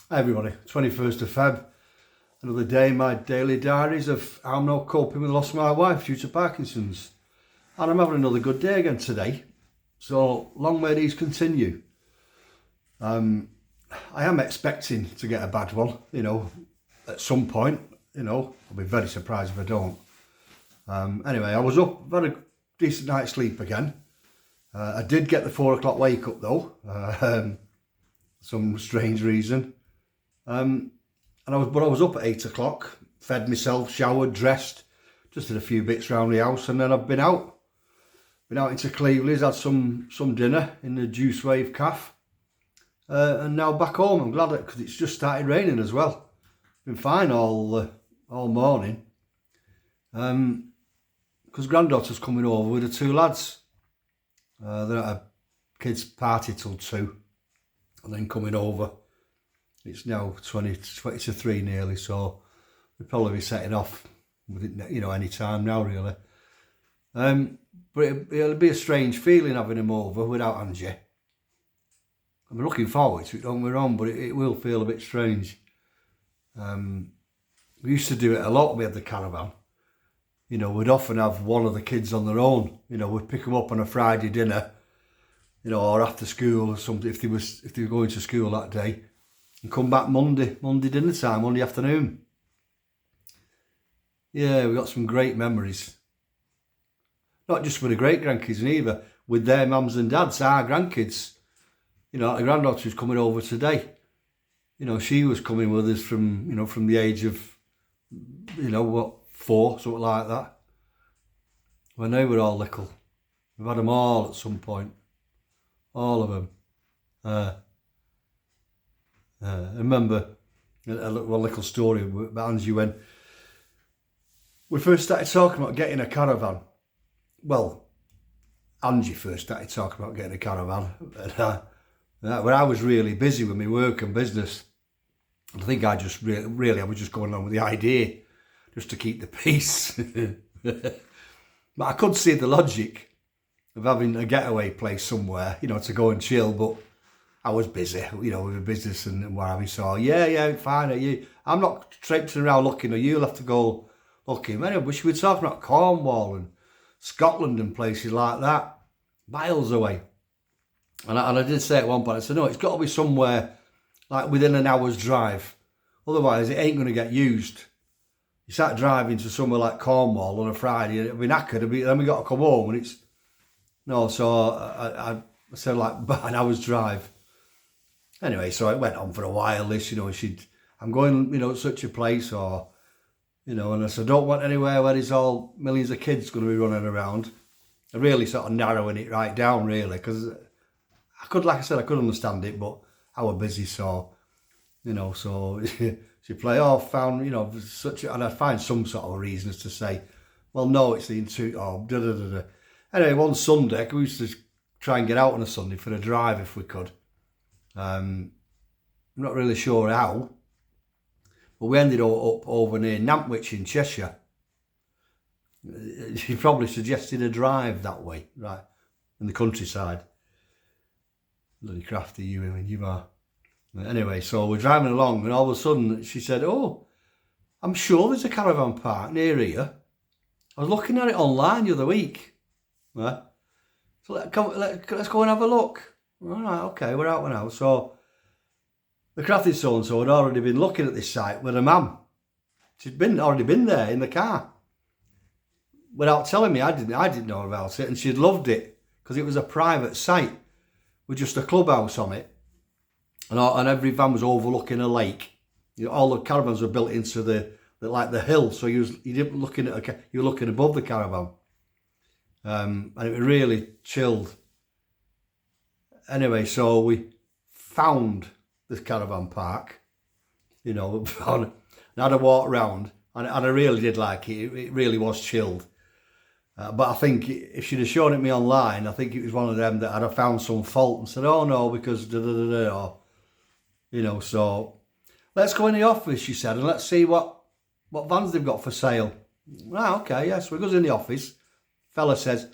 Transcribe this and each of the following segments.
Hi everybody, 21st of Feb, another day in my daily diaries of how I'm now coping with the loss of my wife due to Parkinson's. And I'm having another good day again today, so long may these continue. I am expecting to get a bad one, at some point, I'll be very surprised if I don't. Anyway, I was up, had a decent night's sleep again. I did get the 4 o'clock wake up though, some strange reason. And I was up at 8 o'clock, fed myself, showered, dressed, just did a few bits around the house, and then I've been out into Cleveland's, had some dinner in the Juice Wave Cafe, and now back home. I'm glad because it's just started raining as well. Been fine all morning, because granddaughter's coming over with the two lads. They're at a kids' party till 2, and then coming over. It's now 20 to 3 nearly, so we'll probably be setting off with it, any time now really. But it'll be a strange feeling having him over without Angie. I'm looking forward to it, don't get me wrong, but it will feel a bit strange. We used to do it a lot. We had the caravan. We'd often have one of the kids on their own. We'd pick them up on a Friday dinner, or after school or something if they were going to school that day. And come back Monday dinner time, Monday afternoon. Yeah, we got some great memories. Not just with the great grandkids, either with their mums and dads, our grandkids. The granddaughter who's coming over today. She was coming with us from the age of, 4, something like that. When they were all little. We've had them all at some point. All of them. I remember a little story about Angie when we first started talking about getting a caravan. Well, Angie first started talking about getting a caravan, when I was really busy with my work and business. I think I just really I was just going on with the idea just to keep the peace. But I could see the logic of having a getaway place somewhere, to go and chill, but I was busy, with the business and what have you. So yeah, fine. I'm not traipsing around looking, or you'll have to go looking. Anyway, but she was talking about Cornwall and Scotland and places like that, miles away. And I did say at one point, I said, no, it's got to be somewhere like within an hour's drive. Otherwise, it ain't going to get used. You start driving to somewhere like Cornwall on a Friday, and it'll be knackered. Then we got to come home, and it's no. So I said like about an hour's drive. Anyway, so it went on for a while. I'm going, such a place, or, and I said, I don't want anywhere where there's all millions of kids going to be running around. And really sort of narrowing it right down, really, because I could understand it, but I was busy, so, so she play off, found, and I'd find some sort of reasons to say, well, no, it's the da-da-da-da. Anyway, one Sunday, we used to try and get out on a Sunday for a drive if we could. I'm not really sure how, but we ended up over near Nantwich in Cheshire. She probably suggested a drive that way, right, in the countryside. Bloody crafty you are. Anyway, so we're driving along, and all of a sudden she said, oh, I'm sure there's a caravan park near here. I was looking at it online the other week. Right? So let's go and have a look. All right, okay, we're out now. So the crafty so-and-so had already been looking at this site with a mum. She'd already been there in the car. Without telling me, I didn't know about it, and she'd loved it because it was a private site with just a clubhouse on it, and every van was overlooking a lake. All the caravans were built into the hill, so you were looking above the caravan, and it was really chilled. Anyway, so we found this caravan park, and had a walk round, and I really did like it. It really was chilled. But I think if she'd have shown it me online, I think it was one of them that I'd have found some fault and said, oh no, because da-da-da-da, or, so let's go in the office, she said, and let's see what vans they've got for sale. Right, okay, yes, we goes in the office. Fella says,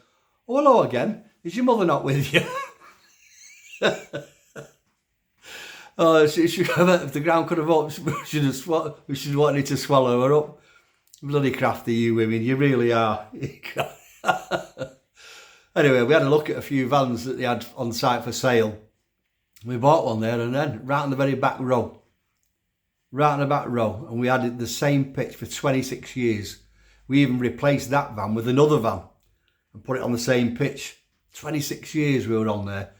oh, hello again, is your mother not with you? Oh, if the ground could have opened, we should have wanted to swallow her up. Bloody crafty, you women, you really are. Anyway, we had a look at a few vans that they had on site for sale. We bought one there, and then right on the very back row. Right on the back row, and we had it the same pitch for 26 years. We even replaced that van with another van and put it on the same pitch. 26 years we were on there.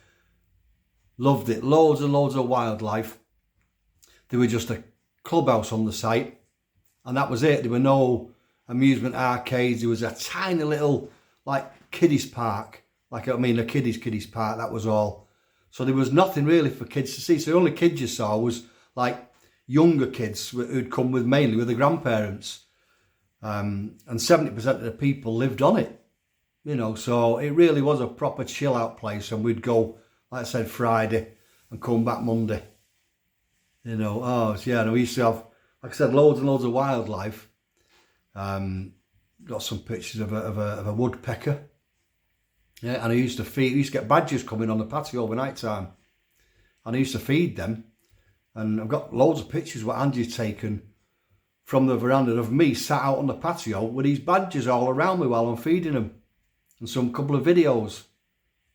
Loved it. Loads and loads of wildlife. There was just a clubhouse on the site, and that was it. There were no amusement arcades. There was a tiny little, like, kiddies park. A kiddies park, that was all. So there was nothing really for kids to see. So the only kids you saw was, like, younger kids who'd come mainly with their grandparents. And 70% of the people lived on it. You know, so it really was a proper chill out place, and we'd go, like I said, Friday and come back Monday. You know, and we used to have, like I said, loads and loads of wildlife. Got some pictures of a woodpecker. Yeah, and I used to get badgers coming on the patio overnight time. And I used to feed them. And I've got loads of pictures what Angie's taken from the veranda of me sat out on the patio with these badgers all around me while I'm feeding them. And some couple of videos.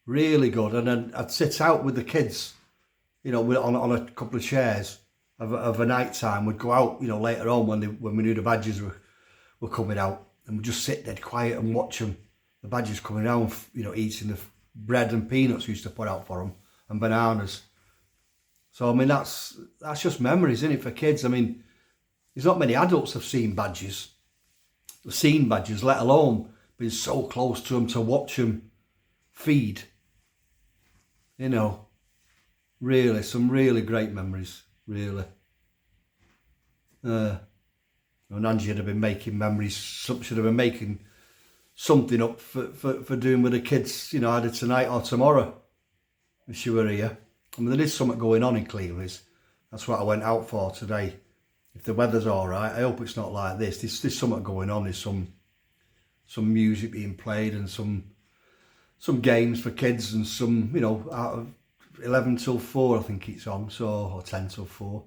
Really good. And then I'd sit out with the kids, you know, on a couple of chairs of a night time. We'd go out, you know, later on when we knew the badgers were coming out, and we'd just sit dead quiet and watch them. The badgers coming around, you know, eating the bread and peanuts we used to put out for them, and bananas. So, I mean, that's just memories, isn't it, for kids? I mean, there's not many adults have seen badgers, let alone been so close to them to watch them feed. You know, really, some really great memories, really. And Angie had been making memories, should have been making something up for doing with the kids, you know, either tonight or tomorrow, if she were here. I mean, there is something going on in Cleveland. That's what I went out for today. If the weather's all right, I hope it's not like this. There's something going on. There's some music being played and some games for kids, and some, you know, out of 11 till 4 I think it's on, so, or 10 till 4.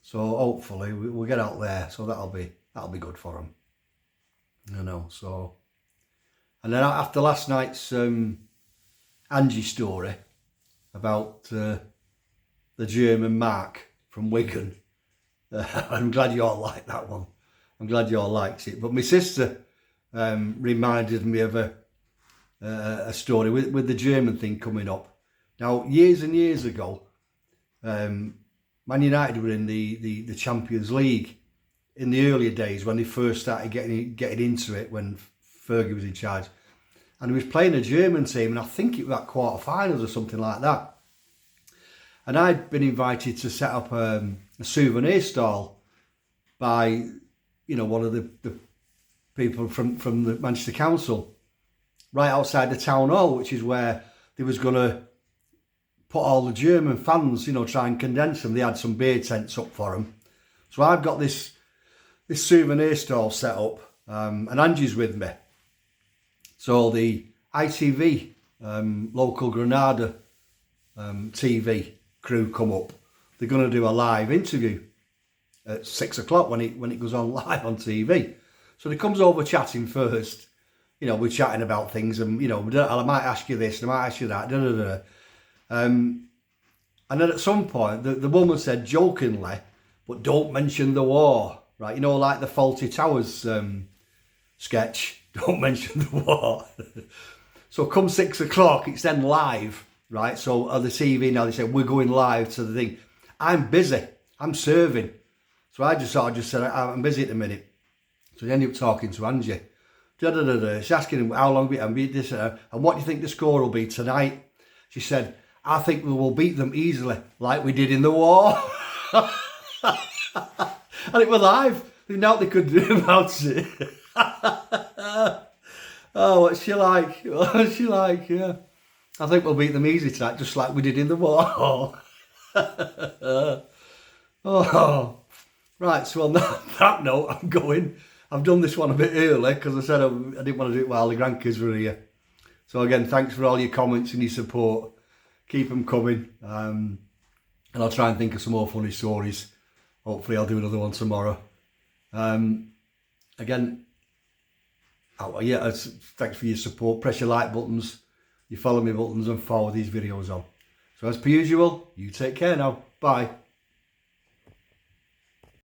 So hopefully we'll get out there, so that'll be good for them. You know, so. And then after last night's Angie story about the German Mark from Wigan, I'm glad you all like that one. I'm glad you all liked it. But my sister reminded me of a story with the German thing coming up. Now, years and years ago, Man United were in the Champions League in the earlier days when they first started getting into it, when Fergie was in charge. And he was playing a German team, and I think it was at quarterfinals or something like that. And I'd been invited to set up a souvenir stall by, you know, one of the people from the Manchester Council, right outside the town hall, which is where they was going to put all the German fans, you know, try and condense them. They had some beer tents up for them. So I've got this souvenir stall set up, and Angie's with me. So the ITV, local Granada TV crew come up. They're going to do a live interview at 6 o'clock when it goes on live on TV. So they comes over chatting first. You know, we're chatting about things, and, you know, I might ask you this, and I might ask you that, and then at some point, the woman said jokingly, but don't mention the war, right? You know, like the Fawlty Towers sketch, don't mention the war. So come 6 o'clock, it's then live, right? So on the TV now, they say, we're going live to the thing. I'm busy, I'm serving. So I just said, I'm busy at the minute. So they ended up talking to Angie. She's asking him how long and this, and what do you think the score will be tonight? She said, I think we will beat them easily, like we did in the war. And it was live. There's nothing they could do about it. Oh, what's she like? What's she like? Yeah. I think we'll beat them easy tonight, just like we did in the war. Oh. Right, so on that note, I'm going. I've done this one a bit early because I said I didn't want to do it while the grandkids were here. So again, thanks for all your comments and your support. Keep them coming. and I'll try and think of some more funny stories. Hopefully I'll do another one tomorrow. Again, thanks for your support. Press your like buttons, your follow me buttons, and forward these videos on. So as per usual, you take care now. Bye.